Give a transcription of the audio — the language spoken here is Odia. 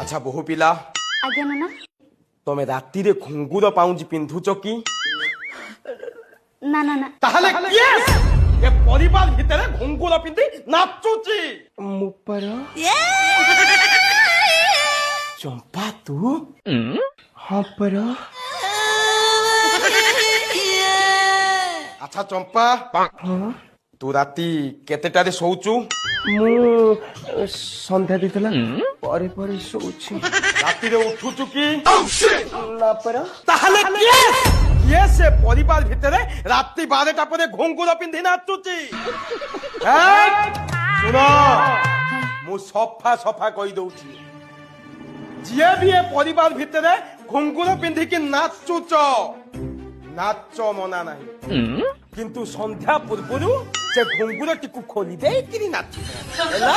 আচ্ছা বহু পিলা আজ্ঞা নানা তুমি রাতিরে ঘুঙ্গুর পাউঞ্জি পিন্ধুছ কি? না না না তাহলে yes! এ পরিবার ভিতরে ঘুঙ্গুর পিন্ধি নাচুছি মুপর চম্পা তু ହଁ ପରା আচ্ছা চম্পা তু রাতি কেতেটারে শোଉଛୁ? ମୁଁ ସନ୍ଧ୍ୟା ଦେଇଥିଲା ପରେ ପରେ ଶୋଉଛି। ରାତିରେ ଉଠୁଛୁ କି? ନା ପରା। ତାହେଲେ କିଏ ସେ ପରିବାର ଭିତରେ ରାତି 12ଟା ପରେ ଘୁଙ୍ଗୁର ପିନ୍ଧି ନାଚୁଛି? ଶୁଣ ମୁଁ ସଫା ସଫା କହିଦଉଛି, ଯିଏ ବି ଏ ପରିବାର ଭିତରେ ଘୁଙ୍ଗୁର ପିନ୍ଧିକି ନାଚୁଛ ନାଚ ମନା ନାହିଁ, କିନ୍ତୁ ସନ୍ଧ୍ୟା ପୂର୍ବରୁ ସେ ଘୁଙ୍ଗୁରଟିକୁ ଖୋଲି ଦେଇକିରି ନାଚ ହେଲା।